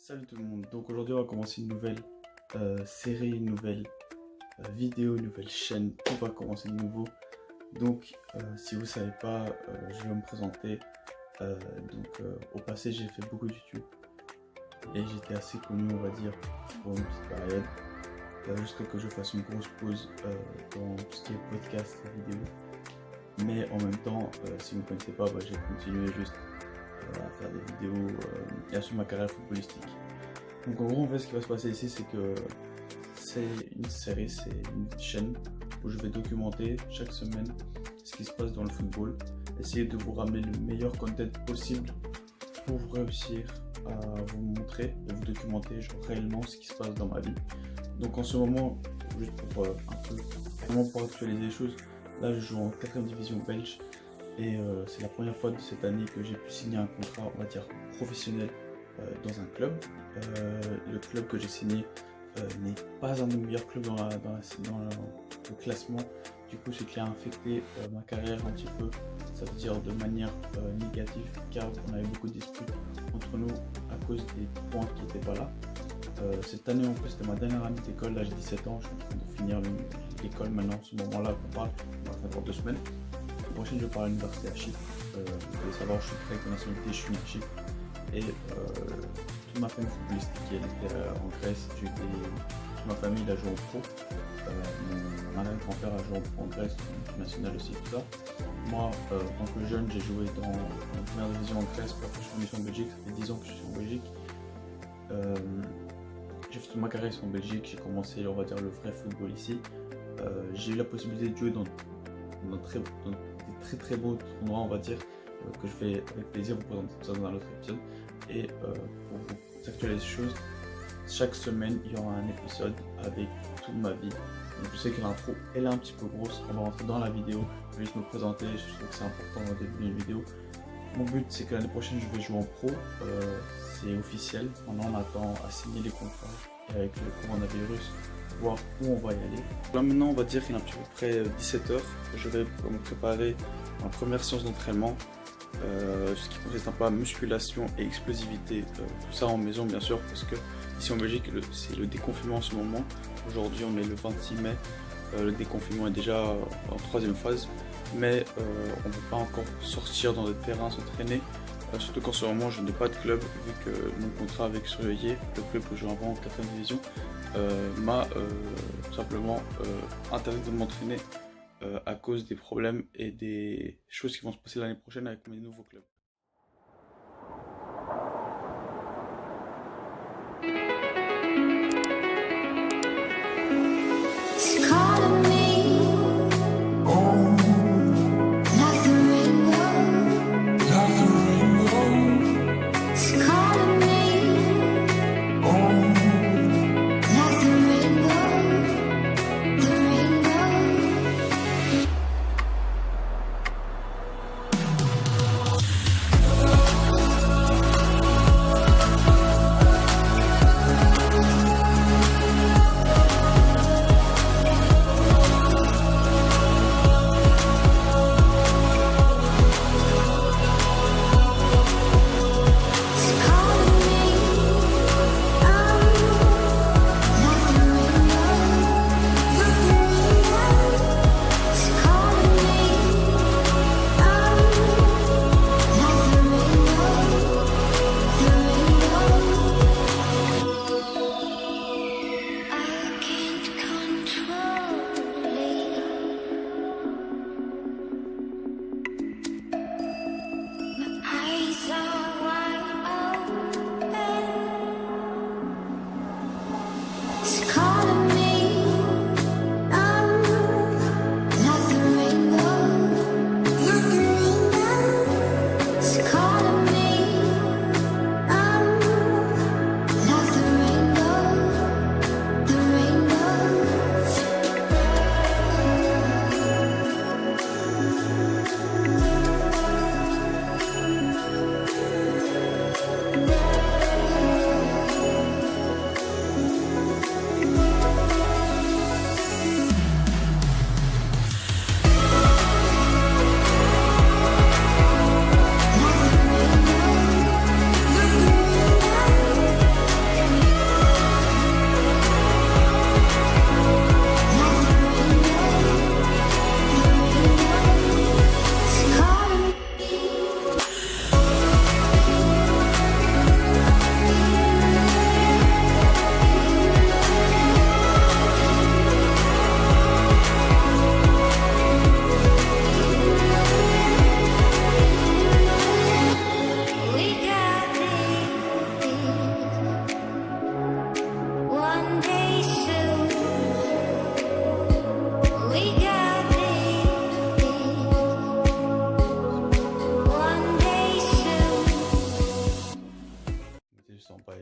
Salut tout le monde, donc aujourd'hui on va commencer une nouvelle série, une nouvelle vidéo, une nouvelle chaîne, tout va commencer de nouveau. Donc si vous ne savez pas, je vais me présenter. Au passé j'ai fait beaucoup de YouTube et j'étais assez connu, on va dire, pour une petite période. Jusqu'à que je fasse une grosse pause dans tout ce qui est podcast et vidéo. Mais en même temps, si vous ne connaissez pas, j'ai continué juste à faire des vidéos et à suivre ma carrière footballistique. Donc en gros, en fait, ce qui va se passer ici, c'est que c'est une série, c'est une chaîne où je vais documenter chaque semaine ce qui se passe dans le football, essayer de vous ramener le meilleur content possible pour réussir à vous montrer et vous documenter réellement ce qui se passe dans ma vie. Donc en ce moment, juste pour vraiment pour actualiser les choses, là je joue en 4ème division belge et c'est la première fois de cette année que j'ai pu signer un contrat, on va dire, professionnel dans un club. Le club que j'ai signé n'est pas un des meilleurs clubs dans le classement. Du coup, ce qui a infecté ma carrière un petit peu, ça veut dire de manière négative, car on avait beaucoup de disputes entre nous à cause des points qui n'étaient pas là. Cette année en plus c'était ma dernière année d'école, là j'ai 17 ans, je suis en train de finir l'école maintenant, ce moment là qu'on parle, on va faire dans 2 semaines. La prochaine je vais parler à l'université à Chypre, vous devez savoir je suis très avec nationalité, je suis né à Chypre et toute ma famille footballistique elle était en Grèce, toute ma famille a joué en pro, mon arrière-grand-père a joué en pro en Grèce, en national aussi, tout ça. Moi en tant que jeune j'ai joué dans la première division en Grèce, puis après je suis venu en Belgique, ça fait 10 ans que je suis en Belgique. J'ai fait toute ma carrière ici en Belgique, j'ai commencé, on va dire, le vrai football ici. J'ai eu la possibilité de jouer dans des très beaux tournois, on va dire, que je vais avec plaisir vous présenter tout ça dans un autre épisode. Et pour vous actualiser les choses, chaque semaine il y aura un épisode avec toute ma vie. Donc je sais que l'intro elle est un petit peu grosse, on va rentrer dans la vidéo, je vais juste me présenter, je trouve que c'est important au début d'une vidéo. Mon but c'est que l'année prochaine je vais jouer en pro, c'est officiel, maintenant on attend à signer les contrats et avec le coronavirus, voir où on va y aller. Là maintenant on va dire qu'il est à peu près 17h, je vais me préparer ma première séance d'entraînement, ce qui consiste un peu à musculation et explosivité, tout ça en maison bien sûr, parce que ici en Belgique c'est le déconfinement en ce moment, aujourd'hui on est le 26 mai, le déconfinement est déjà en 3ème phase. Mais on ne peut pas encore sortir dans des terrains, s'entraîner, surtout qu'en ce moment je n'ai pas de club, vu que mon contrat avec Surveillé, le club que je joue avant en 4ème division, m'a tout simplement interdit de m'entraîner à cause des problèmes et des choses qui vont se passer l'année prochaine avec mes nouveaux clubs.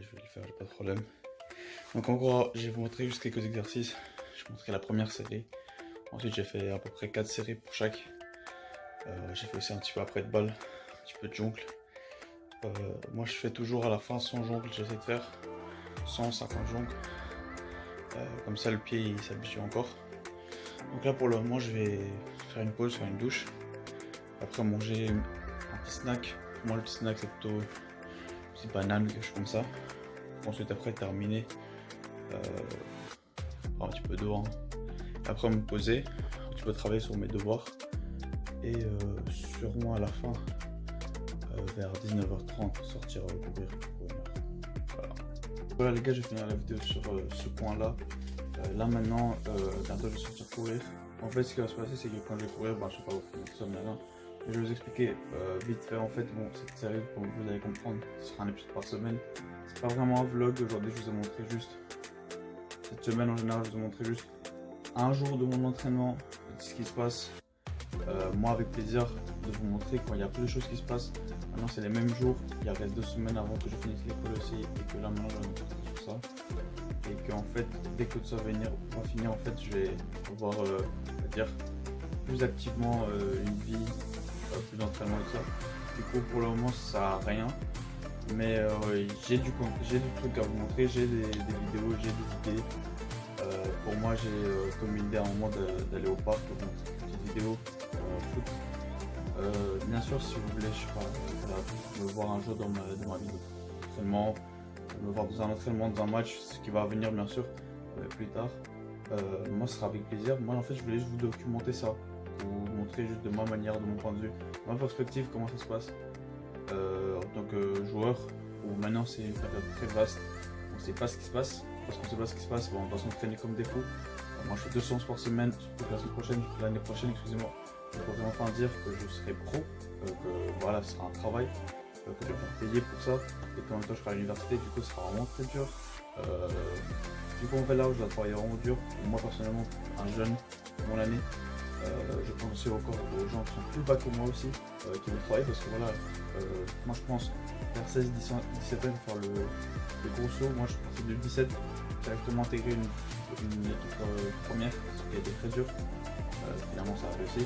je vais le faire, j'ai pas de problème. Donc en gros, je vais vous montrer juste quelques exercices. Je vais vous montrer la première série. Ensuite, j'ai fait à peu près 4 séries pour chaque. J'ai fait aussi un petit peu après de balle, un petit peu de jongle. Moi, je fais toujours à la fin 100 jongles, j'essaie de faire 150 jongles. Comme ça, le pied il s'habitue encore. Donc là, pour le moment, je vais faire une pause, faire une douche. Après, manger un petit snack. Pour moi, le petit snack, c'est plutôt une petite banane ou quelque chose comme ça. Ensuite, après, terminer. Un petit peu d'eau. Hein. Après, me poser, un petit peu travailler sur mes devoirs. Et sûrement à la fin, vers 19h30, sortir courir pour 1 heure. Voilà les gars, je vais finir la vidéo sur ce point là. Là maintenant, bientôt je vais sortir courir. En fait, ce qui va se passer, c'est que quand je vais courir, je ne sais pas vous filmer tout ça maintenant. Je vais vous expliquer vite fait. En fait, bon, cette série, comme vous allez comprendre, ce sera un épisode par semaine. C'est pas vraiment un vlog. Aujourd'hui, je vous ai montré juste. Cette semaine en général, je vous ai montré juste un jour de mon entraînement, de ce qui se passe. Moi, avec plaisir de vous montrer quand il y a plus de choses qui se passent. Maintenant, c'est les mêmes jours. Il reste 2 semaines avant que je finisse l'école aussi. Et que là, maintenant, je vais me concentrer sur ça. Et qu'en fait, dès que tout ça va finir, en fait, je vais avoir, dire, plus activement une vie, plus d'entraînement et tout ça. Du coup, pour le moment, ça sert à rien. Mais j'ai du truc à vous montrer. J'ai des vidéos, j'ai des idées. Pour moi, j'ai comme une idée à un moment d'aller au parc, donc une petite vidéo foot. Bien sûr, si vous voulez, je sais pas, me voir un jour dans ma vie d'entraînement, me voir dans un entraînement, dans un match, ce qui va venir bien sûr plus tard. Moi, ce sera avec plaisir. Moi, en fait, je voulais juste vous documenter ça, vous montrer juste de ma manière, de mon point de vue, ma perspective, comment ça se passe en tant que joueur. Où maintenant, c'est une période très vaste. On ne sait pas ce qui se passe. Parce qu'on ne sait pas ce qui se passe, bon, on va s'entraîner comme des fous. Moi je fais 2 séances par semaine, surtout la semaine prochaine, l'année prochaine, excusez-moi. Je pourrais enfin dire que je serai pro, que voilà, ce sera un travail, que je vais faire payer pour ça, et qu'en même temps je serai à l'université, du coup ce sera vraiment très dur. Du coup en fait là où je dois travailler vraiment dur, moi personnellement, un jeune, mon année, je pense aussi encore aux gens qui sont plus bas que moi aussi, qui veulent travailler, parce que voilà, moi je pense vers 16-17 ans faire le gros saut. Moi je suis parti de 17, directement intégrer une équipe première, ce qui a été très dur. Finalement ça a réussi.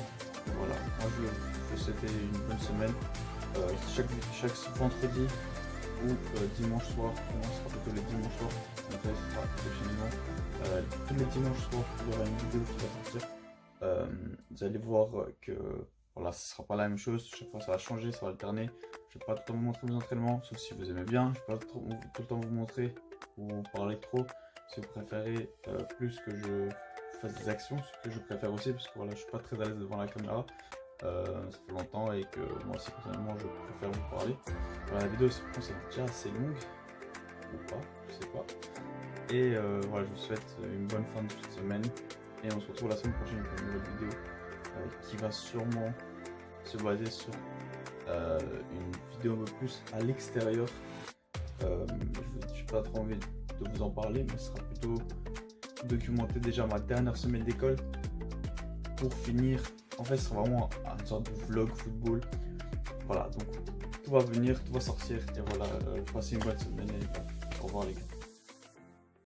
Voilà, moi je vous souhaite une bonne semaine. Chaque vendredi ou dimanche soir, on sera plutôt les dimanches soirs, donc là ce sera prochainement. Tous les dimanches soirs, il y aura une vidéo qui va sortir. Vous allez voir que voilà, ce sera pas la même chose, chaque fois ça va changer, ça va alterner. Je vais pas tout le temps vous montrer mes entraînements, sauf si vous aimez bien. Je vais pas tout le temps vous montrer ou parler trop. Si vous préférez plus que je fasse des actions, ce que je préfère aussi, parce que voilà, je suis pas très à l'aise devant la caméra. Ça fait longtemps et que moi aussi personnellement je préfère vous parler. Voilà, la vidéo c'est déjà assez longue, ou pas, je sais pas. Et voilà, je vous souhaite une bonne fin de cette semaine. Et on se retrouve la semaine prochaine pour une nouvelle vidéo qui va sûrement se baser sur une vidéo un peu plus à l'extérieur. Je n'ai pas trop envie de vous en parler, mais ce sera plutôt documenter déjà ma dernière semaine d'école pour finir. En fait, ce sera vraiment une sorte de vlog football. Voilà, donc tout va venir, tout va sortir. Et voilà, passez une bonne semaine et au revoir les gars.